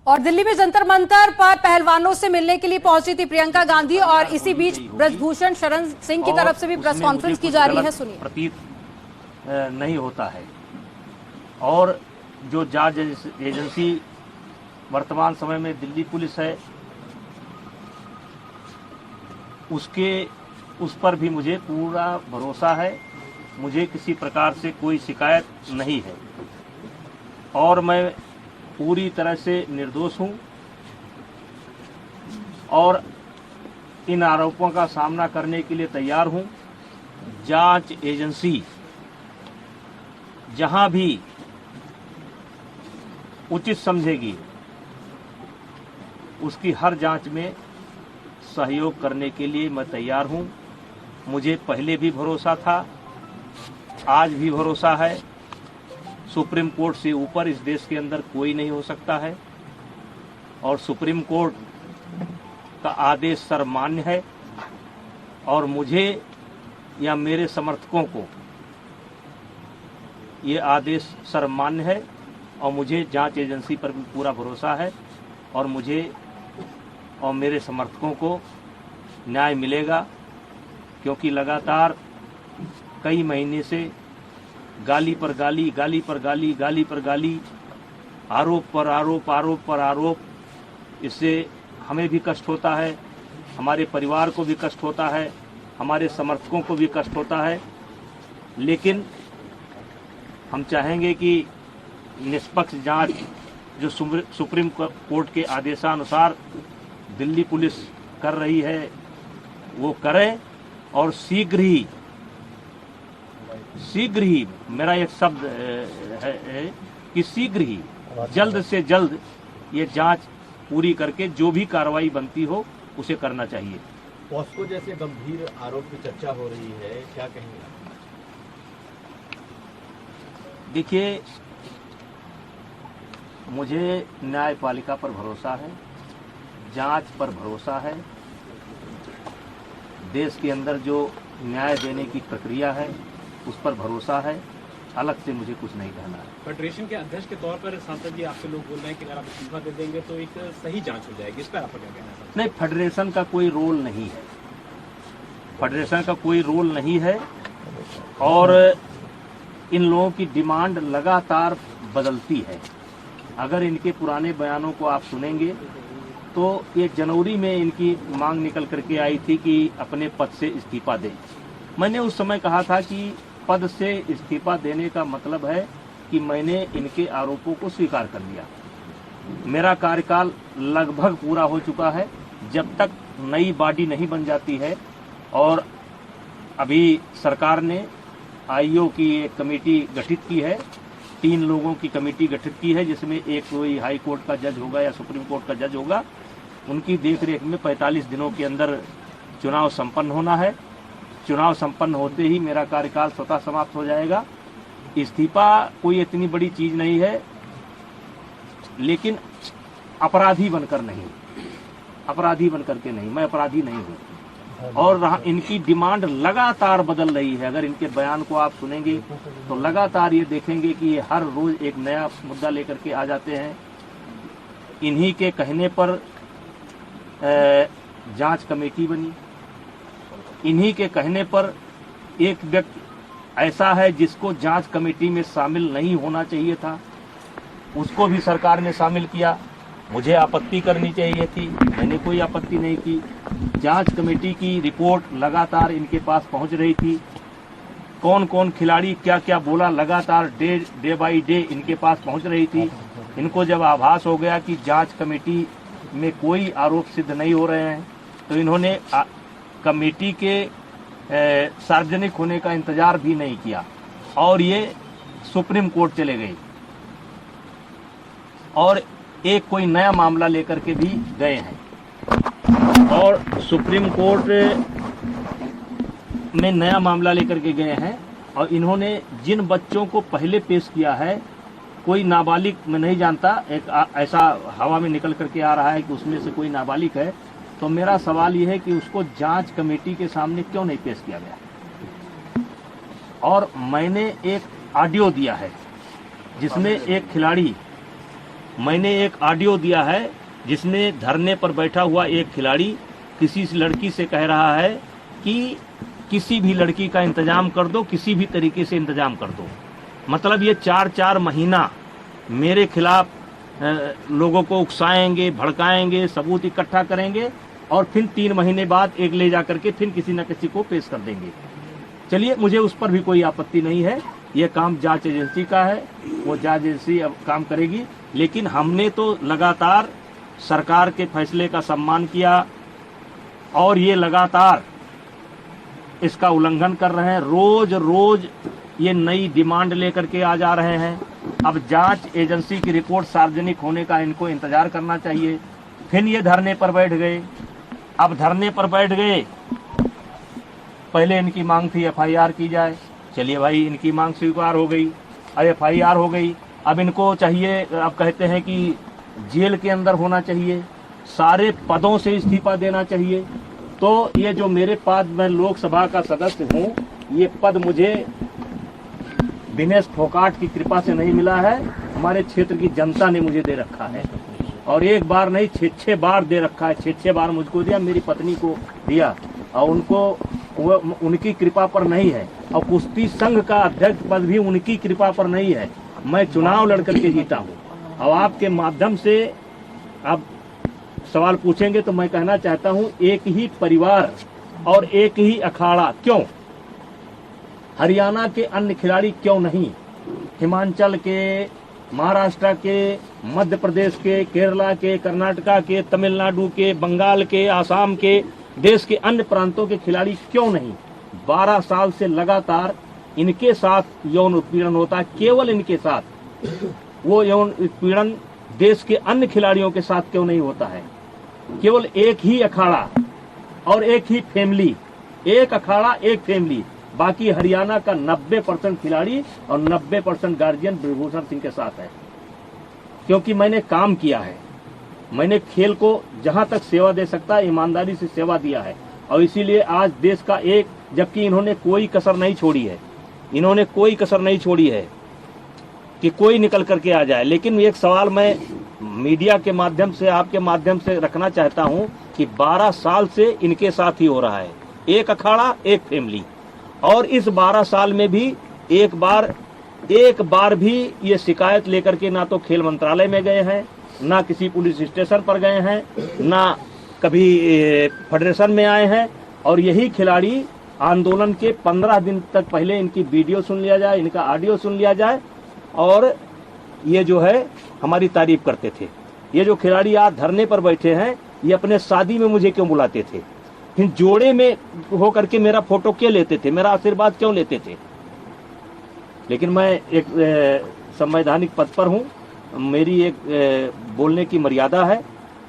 और दिल्ली में जंतर मंतर पर पहलवानों से मिलने के लिए पहुंची थी प्रियंका गांधी और इसी बीच ब्रजभूषण शरण सिंह की तरफ से भी प्रेस कॉन्फ्रेंस की जा रही है। सुनिए। प्रतीत नहीं होता है और जो जांच एजेंसी वर्तमान समय में दिल्ली पुलिस है उस पर भी मुझे पूरा भरोसा है। मुझे किसी प्रकार से कोई शिकायत नहीं है और मैं पूरी तरह से निर्दोष हूं और इन आरोपों का सामना करने के लिए तैयार हूं। जांच एजेंसी जहां भी उचित समझेगी उसकी हर जांच में सहयोग करने के लिए मैं तैयार हूं। मुझे पहले भी भरोसा था, आज भी भरोसा है। सुप्रीम कोर्ट से ऊपर इस देश के अंदर कोई नहीं हो सकता है और सुप्रीम कोर्ट का आदेश सर्वमान्य है और मुझे या मेरे समर्थकों को ये आदेश सर्वमान्य है और मुझे जांच एजेंसी पर भी पूरा भरोसा है और मुझे और मेरे समर्थकों को न्याय मिलेगा, क्योंकि लगातार कई महीने से गाली पर गाली, गाली पर गाली, गाली पर गाली, आरोप पर आरोप, आरोप पर आरोप, इससे हमें भी कष्ट होता है, हमारे परिवार को भी कष्ट होता है, हमारे समर्थकों को भी कष्ट होता है। लेकिन हम चाहेंगे कि निष्पक्ष जांच जो सुप्रीम कोर्ट के आदेशानुसार दिल्ली पुलिस कर रही है वो करे और शीघ्र ही मेरा एक शब्द है कि शीघ्र ही जल्द से जल्द ये जांच पूरी करके जो भी कार्रवाई बनती हो उसे करना चाहिए। पॉस्को जैसे गंभीर आरोप की चर्चा हो रही है, क्या कहेंगे? देखिए, मुझे न्यायपालिका पर भरोसा है, जांच पर भरोसा है। देश के अंदर जो न्याय देने की प्रक्रिया है उस पर भरोसा है। अलग से मुझे कुछ नहीं कहना है। फेडरेशन के अध्यक्ष के तौर पर सांसद जी आपसे लोग बोल रहे हैं कि अगर आप इस्तीफा दे देंगे तो एक सही जांच हो जाएगी, इस पर आपका क्या कहना है? नहीं, फेडरेशन का कोई रोल नहीं है, फेडरेशन का कोई रोल नहीं है और इन लोगों की डिमांड लगातार बदलती है। अगर इनके पुराने बयानों को आप सुनेंगे तो ये जनवरी में इनकी मांग निकल करके आई थी कि अपने पद से इस्तीफा दें। मैंने उस समय कहा था कि पद से इस्तीफा देने का मतलब है कि मैंने इनके आरोपों को स्वीकार कर लिया। मेरा कार्यकाल लगभग पूरा हो चुका है। जब तक नई बॉडी नहीं बन जाती है और अभी सरकार ने आईओ की एक कमेटी गठित की है, 3 लोगों की कमेटी गठित की है, जिसमें एक कोई हाई कोर्ट का जज होगा या सुप्रीम कोर्ट का जज होगा। उनकी देखरेख में 45 दिनों के अंदर चुनाव संपन्न होना है। चुनाव संपन्न होते ही मेरा कार्यकाल स्वतः समाप्त हो जाएगा। इस्तीफा कोई इतनी बड़ी चीज नहीं है, लेकिन अपराधी बनकर नहीं, अपराधी बनकर के नहीं, मैं अपराधी नहीं हूँ। और इनकी डिमांड लगातार बदल रही है। अगर इनके बयान को आप सुनेंगे तो लगातार ये देखेंगे कि ये हर रोज एक नया मुद्दा लेकर के आ जाते हैं। इन्हीं के कहने पर जांच कमेटी बनी, इन्हीं के कहने पर एक व्यक्ति ऐसा है जिसको जांच कमेटी में शामिल नहीं होना चाहिए था, उसको भी सरकार ने शामिल किया। मुझे आपत्ति करनी चाहिए थी, मैंने कोई आपत्ति नहीं की। जांच कमेटी की रिपोर्ट लगातार इनके पास पहुंच रही थी। कौन कौन खिलाड़ी क्या क्या बोला, लगातार डे बाई डे इनके पास पहुंच रही थी। इनको जब आभास हो गया कि जांच कमेटी में कोई आरोप सिद्ध नहीं हो रहे हैं तो इन्होंने कमेटी के सार्वजनिक होने का इंतजार भी नहीं किया और ये सुप्रीम कोर्ट चले गए और एक कोई नया मामला लेकर के भी गए हैं और सुप्रीम कोर्ट में नया मामला लेकर के गए हैं और इन्होंने जिन बच्चों को पहले पेश किया है, कोई नाबालिग मैं नहीं जानता, एक ऐसा हवा में निकल करके आ रहा है कि उसमें से कोई नाबालिग है। तो मेरा सवाल यह है कि उसको जांच कमेटी के सामने क्यों नहीं पेश किया गया। और मैंने एक ऑडियो दिया है जिसमें एक खिलाड़ी मैंने एक ऑडियो दिया है जिसमें धरने पर बैठा हुआ एक खिलाड़ी किसी लड़की से कह रहा है कि किसी भी लड़की का इंतजाम कर दो, किसी भी तरीके से इंतजाम कर दो। मतलब ये 4-4 महीना मेरे खिलाफ लोगों को उकसाएंगे, भड़काएंगे, सबूत इकट्ठा करेंगे और फिर 3 महीने बाद एक ले जा करके फिर किसी न किसी को पेश कर देंगे। चलिए, मुझे उस पर भी कोई आपत्ति नहीं है, ये काम जांच एजेंसी का है, वो जांच एजेंसी अब काम करेगी। लेकिन हमने तो लगातार सरकार के फैसले का सम्मान किया और ये लगातार इसका उल्लंघन कर रहे हैं। रोज रोज ये नई डिमांड लेकर के आ जा रहे हैं। अब जांच एजेंसी की रिपोर्ट सार्वजनिक होने का इनको इंतजार करना चाहिए। फिर ये धरने पर बैठ गए। अब धरने पर बैठ गए, पहले इनकी मांग थी एफआईआर की जाए। चलिए भाई, इनकी मांग स्वीकार हो गई, अब एफआईआर हो गई। अब इनको चाहिए, अब कहते हैं कि जेल के अंदर होना चाहिए, सारे पदों से इस्तीफा देना चाहिए। तो ये जो मेरे पास, मैं लोकसभा का सदस्य हूँ, ये पद मुझे दिनेश फोगाट की कृपा से नहीं मिला है, हमारे क्षेत्र की जनता ने मुझे दे रखा है। और एक बार नहीं, 6-6 बार दे रखा है। 6-6 बार मुझको दिया, मेरी पत्नी को दिया, और उनको उनकी कृपा पर नहीं है। और कुश्ती संघ का अध्यक्ष पद भी उनकी कृपा पर नहीं है। मैं चुनाव लड़ करके जीता हूँ। और आपके माध्यम से आप सवाल पूछेंगे तो मैं कहना चाहता हूँ, एक ही परिवार और एक ही अखाड़ा क्यों? हरियाणा के अन्य खिलाड़ी क्यों नहीं? हिमाचल के, महाराष्ट्र के, मध्य प्रदेश के, केरला के, कर्नाटका के, तमिलनाडु के, बंगाल के, आसाम के, देश के अन्य प्रांतों के खिलाड़ी क्यों नहीं? 12 साल से लगातार इनके साथ यौन उत्पीड़न होता है, केवल इनके साथ। वो यौन उत्पीड़न देश के अन्य खिलाड़ियों के साथ क्यों नहीं होता है? केवल एक ही अखाड़ा और एक ही फैमिली, एक अखाड़ा एक फैमिली। बाकी हरियाणा का 90% खिलाड़ी और 90% गार्जियन ब्रजभूषण सिंह के साथ है। क्योंकि मैंने काम किया है, मैंने खेल को जहां तक सेवा दे सकता है ईमानदारी से सेवा दिया है। और इसीलिए आज देश का एक, जबकि इन्होंने कोई कसर नहीं छोड़ी है, इन्होंने कोई कसर नहीं छोड़ी है कि कोई निकल करके आ जाए। लेकिन एक सवाल मैं मीडिया के माध्यम से, आपके माध्यम से रखना चाहता हूं कि 12 साल से इनके साथ ही हो रहा है, एक अखाड़ा एक फैमिली। और इस 12 साल में भी एक बार भी ये शिकायत लेकर के ना तो खेल मंत्रालय में गए हैं, ना किसी पुलिस स्टेशन पर गए हैं, ना कभी फेडरेशन में आए हैं। और यही खिलाड़ी आंदोलन के 15 दिन तक पहले इनकी वीडियो सुन लिया जाए, इनका ऑडियो सुन लिया जाए, और ये जो है हमारी तारीफ करते थे। ये जो खिलाड़ी आज धरने पर बैठे हैं, ये अपने शादी में मुझे क्यों बुलाते थे? फिर जोड़े में होकर के मेरा फोटो क्यों लेते थे? मेरा आशीर्वाद क्यों लेते थे? लेकिन मैं एक संवैधानिक पद पर हूँ, मेरी एक बोलने की मर्यादा है,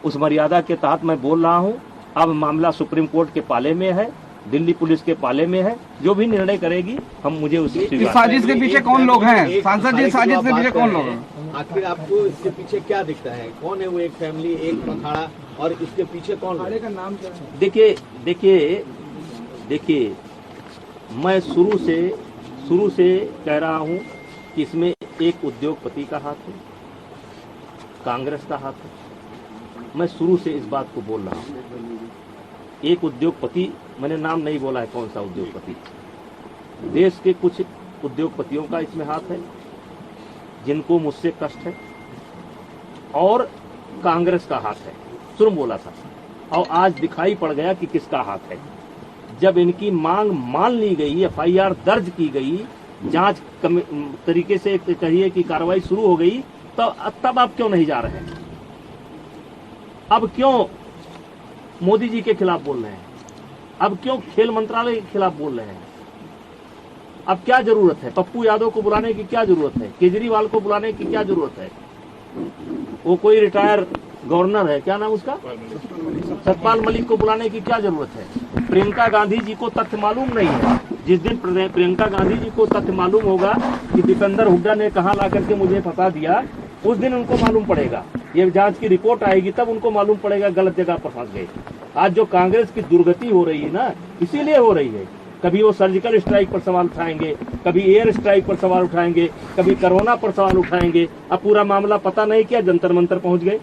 उस मर्यादा के तहत मैं बोल रहा हूँ। अब मामला सुप्रीम कोर्ट के पाले में है, दिल्ली पुलिस के पाले में है, जो भी निर्णय करेगी हम मुझे उसी इस साजिश के पीछे कौन लोग हैं? सांसद जी, साजिश के पीछे कौन लोग हैं? आखिर आपको इसके पीछे क्या दिखता है? कौन है वो एक फैमिली, एक अखाड़ा, और इसके पीछे कौन है? का नाम क्या है? देखिए, मैं शुरू से कह रहा हूँ कि इसमें एक उद्योगपति का हाथ है, कांग्रेस का हाथ है। मैं शुरू से इस बात को बोल रहा हूँ। एक उद्योगपति, मैंने नाम नहीं बोला है कौन सा उद्योगपति, देश के कुछ उद्योगपतियों का इसमें हाथ है जिनको मुझसे कष्ट है, और कांग्रेस का हाथ है। शुरू बोला था और आज दिखाई पड़ गया कि किसका हाथ है। जब इनकी मांग मान ली गई, एफआईआर दर्ज की गई, जांच तरीके से कहिए कि कार्रवाई शुरू हो गई, तो तब आप क्यों नहीं जा रहे हैं? अब क्यों मोदी जी के खिलाफ बोल रहे हैं? अब क्यों खेल मंत्रालय के खिलाफ बोल रहे हैं? अब क्या जरूरत है? पप्पू यादव को बुलाने की क्या जरूरत है? केजरीवाल को बुलाने की क्या जरूरत है? वो कोई रिटायर गवर्नर है, क्या नाम उसका, सतपाल मलिक को बुलाने की क्या जरूरत है? प्रियंका गांधी जी को तथ्य मालूम नहीं है। जिस दिन प्रियंका गांधी जी को तथ्य मालूम होगा कि दीपेंद्र हुड्डा ने कहां ला करके मुझे फंसा दिया, उस दिन उनको मालूम पड़ेगा। ये जांच की रिपोर्ट आएगी तब उनको मालूम पड़ेगा गलत जगह पर फंस गए। आज जो कांग्रेस की दुर्गति हो रही है ना, इसीलिए हो रही है कभी वो सर्जिकल स्ट्राइक पर सवाल उठाएंगे, कभी एयर स्ट्राइक पर सवाल उठाएंगे, कभी कोरोना पर सवाल उठाएंगे। अब पूरा मामला पता नहीं क्या जंतर मंतर पहुंच गए।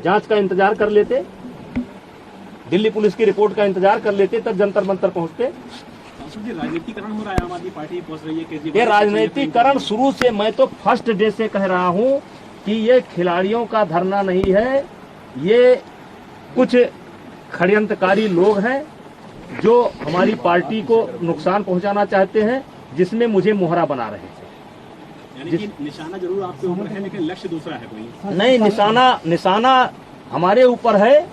जांच का इंतजार कर लेते, दिल्ली पुलिस की रिपोर्ट का इंतजार कर लेते, तब जंतर मंतर पहुंचते। राजनीतिकरण हो रहा है, आम आदमी पार्टी पहुंच रही है केजरीवाल। ये राजनीतिकरण शुरू से, मैं तो फर्स्ट डे से कह रहा हूं कि ये खिलाड़ियों का धरना नहीं है, ये कुछ षड्यंत्रकारी लोग हैं जो हमारी पार्टी को नुकसान पहुंचाना चाहते हैं, जिसमें मुझे मोहरा बना रहे थे। यानी कि निशाना जरूर आपके ऊपर है, लेकिन लक्ष्य दूसरा है कोई नहीं, निशाना हमारे ऊपर है,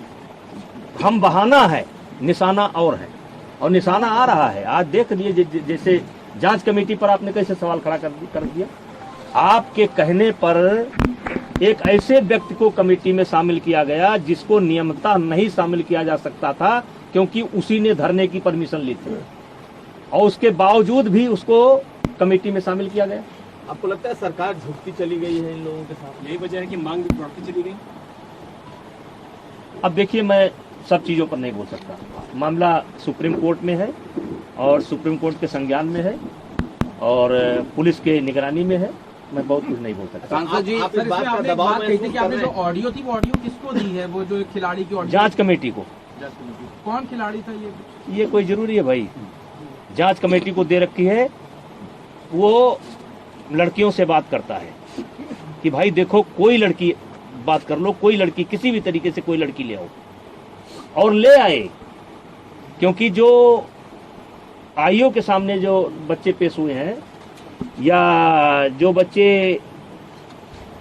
हम बहाना है, निशाना और है, और निशाना आ रहा है। आज देख लिए जैसे जांच कमेटी पर आपने कैसे सवाल खड़ा कर दिया। आपके कहने पर एक ऐसे व्यक्ति को कमेटी में शामिल किया गया जिसको नियमतः नहीं शामिल किया जा सकता था, क्योंकि उसी ने धरने की परमिशन ली थी, और उसके बावजूद भी उसको कमेटी में शामिल किया गया। आपको लगता है सरकार झुकती चली गई है इन लोगों के साथ? यही वजह है कि मांग भी बढ़ती चली गई। अब देखिए, मैं सब चीजों पर नहीं बोल सकता। मामला सुप्रीम कोर्ट में है और सुप्रीम कोर्ट के संज्ञान में है और पुलिस के निगरानी में है। मैं बहुत कुछ नहीं बोल सकता। सांसद जी, आप इस बात का आपने दबाव बात कही थी महसूस कि कर आपने रहे जो हैं? ऑडियो थी वो ऑडियो किसको दी है? वो जो खिलाड़ी की ऑडियो, जांच कमेटी को। कौन खिलाड़ी था ये? ये कोई जरूरी है भाई? जांच कमेटी को दे रखी है। वो लड़कियों से बात करता है कि भाई देखो, कोई लड़की बात कर लो, कोई लड़की किसी भी तरीके से कोई लड़की ले आओ, और ले आए। क्योंकि जो आईओ के सामने जो बच्चे पेश हुए हैं या जो बच्चे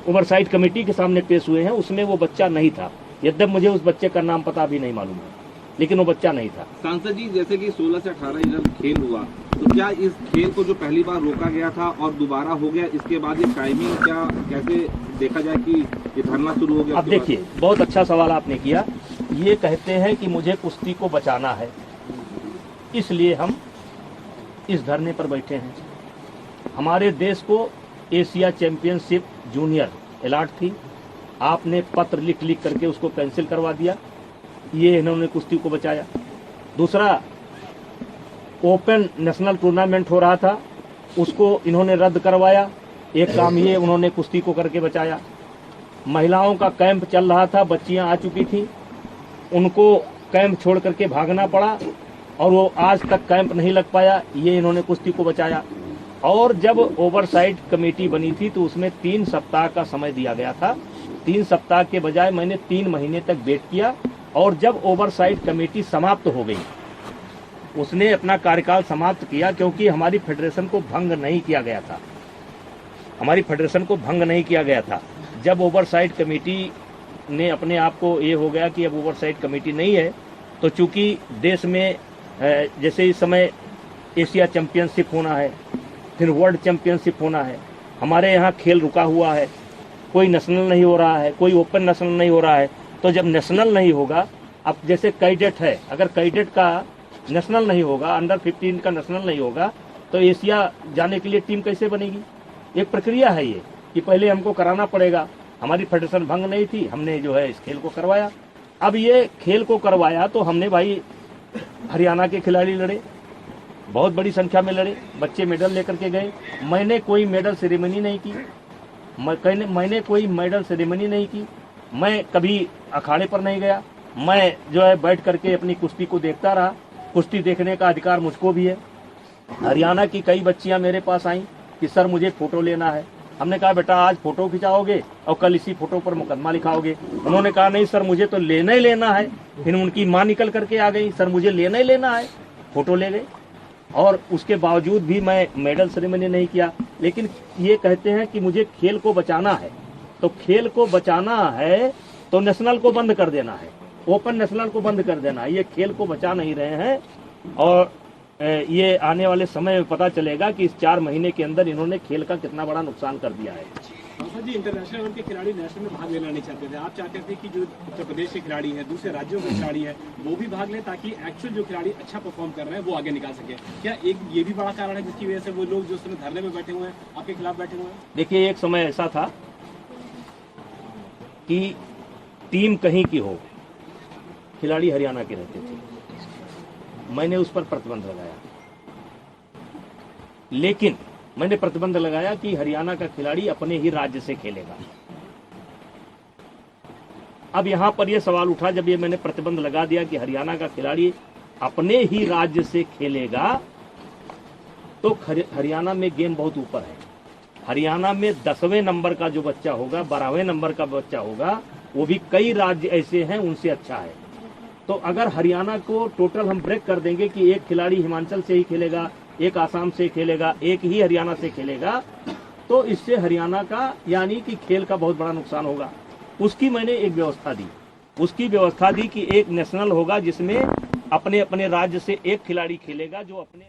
ओवरसाइट कमेटी के सामने पेश हुए हैं, उसमें वो बच्चा नहीं था। यद्यप मुझे उस बच्चे का नाम पता भी नहीं मालूम है, लेकिन वो बच्चा नहीं था। सांसद जी, जैसे कि 16 से 18 जब खेल हुआ, तो क्या इस खेल को जो पहली बार रोका गया था और दोबारा हो गया, इसके बाद ये टाइमिंग क्या कैसे देखा जाए कि ये धरना शुरू हो गया? अब देखिए, बहुत अच्छा सवाल आपने किया। ये कहते हैं कि मुझे कुश्ती को बचाना है, इसलिए हम इस धरने पर बैठे हैं। हमारे देश को एशिया चैंपियनशिप जूनियर अलॉट थी, आपने पत्र लिख करके उसको कैंसिल करवा दिया। ये इन्होंने कुश्ती को बचाया। दूसरा, ओपन नेशनल टूर्नामेंट हो रहा था, उसको इन्होंने रद्द करवाया। एक काम ये उन्होंने कुश्ती को करके बचाया। महिलाओं का कैंप चल रहा था, बच्चियां आ चुकी थी, उनको कैंप छोड़ करके भागना पड़ा और वो आज तक कैंप नहीं लग पाया। ये इन्होंने कुश्ती को बचाया। और जब ओवरसाइट कमेटी बनी थी तो उसमें 3 सप्ताह का समय दिया गया था। 3 सप्ताह के बजाय मैंने 3 महीने तक वेट किया, और जब ओवरसाइट कमेटी समाप्त हो गई, उसने अपना कार्यकाल समाप्त किया, क्योंकि हमारी फेडरेशन को भंग नहीं किया गया था। हमारी फेडरेशन को भंग नहीं किया गया था। जब ओवरसाइट कमेटी ने अपने आप को ये हो गया कि अब ओवरसाइट कमेटी नहीं है, तो चूंकि देश में जैसे इस समय एशिया चैंपियनशिप होना है, फिर वर्ल्ड चैंपियनशिप होना है, हमारे यहाँ खेल रुका हुआ है, कोई नेशनल नहीं हो रहा है, कोई ओपन नेशनल नहीं हो रहा है। तो जब नेशनल नहीं होगा, अब जैसे कैडेट है, अगर कैडेट का नेशनल नहीं होगा, अंडर 15 का नेशनल नहीं होगा, तो एशिया जाने के लिए टीम कैसे बनेगी? एक प्रक्रिया है ये कि पहले हमको कराना पड़ेगा। हमारी फेडरेशन भंग नहीं थी, हमने जो है इस खेल को करवाया। अब ये खेल को करवाया तो हमने भाई हरियाणा के खिलाड़ी लड़े, बहुत बड़ी संख्या में लड़े, बच्चे मेडल लेकर के गए। मैंने कोई मेडल सेरेमनी नहीं की, मैंने कोई मेडल सेरेमनी नहीं की। मैं कभी अखाड़े पर नहीं गया, मैं जो है बैठ करके अपनी कुश्ती को देखता रहा। कुश्ती देखने का अधिकार मुझको भी है। हरियाणा की कई बच्चियां मेरे पास आई कि सर मुझे फोटो लेना है। हमने कहा बेटा आज फोटो खिंचाओगे और कल इसी फोटो पर मुकदमा लिखाओगे। उन्होंने कहा नहीं सर मुझे तो लेना ही लेना है। फिर उनकी माँ निकल करके आ गई, सर मुझे लेना ही लेना है। फोटो ले गए, और उसके बावजूद भी मैं मेडल सेरेमनी नहीं किया। लेकिन ये कहते हैं कि मुझे खेल को बचाना है, तो खेल को बचाना है तो नेशनल को बंद कर देना है, ओपन नेशनल को बंद कर देना है। ये खेल को बचा नहीं रहे हैं, और ये आने वाले समय में पता चलेगा कि इस 4 महीने के अंदर इन्होंने खेल का कितना बड़ा नुकसान कर दिया है। सांसद जी, इंटरनेशनल लेवल के खिलाड़ी नेशनल में भाग लेना नहीं चाहते थे, आप चाहते थे कि जो उत्तर प्रदेश के खिलाड़ी हैं, दूसरे राज्यों के खिलाड़ी हैं, वो भी भाग लें ताकि एक्चुअल जो खिलाड़ी अच्छा परफॉर्म कर रहे हैं वो आगे निकाल सके। क्या एक ये भी बड़ा कारण है जिसकी वजह से वो लोग जो उसमें धरने में बैठे हुए हैं आपके खिलाफ बैठे हुए हैं? देखिए, एक समय ऐसा था कि टीम कहीं की हो, खिलाड़ी हरियाणा के रहते थे। मैंने उस पर प्रतिबंध लगाया, लेकिन मैंने प्रतिबंध लगाया कि हरियाणा का खिलाड़ी अपने ही राज्य से खेलेगा। अब यहां पर यह सवाल उठा, जब ये मैंने प्रतिबंध लगा दिया कि हरियाणा का खिलाड़ी अपने ही राज्य से खेलेगा, तो हरियाणा में गेम बहुत ऊपर है। हरियाणा में 10वें नंबर का जो बच्चा होगा, 12वें नंबर का बच्चा होगा, वो भी कई राज्य ऐसे हैं उनसे अच्छा है। तो अगर हरियाणा को टोटल हम ब्रेक कर देंगे कि एक खिलाड़ी हिमाचल से ही खेलेगा, एक आसाम से खेलेगा, एक ही हरियाणा से खेलेगा, तो इससे हरियाणा का यानी कि खेल का बहुत बड़ा नुकसान होगा। उसकी मैंने एक व्यवस्था दी, उसकी व्यवस्था दी कि एक नेशनल होगा जिसमें अपने अपने राज्य से एक खिलाड़ी खेलेगा जो अपने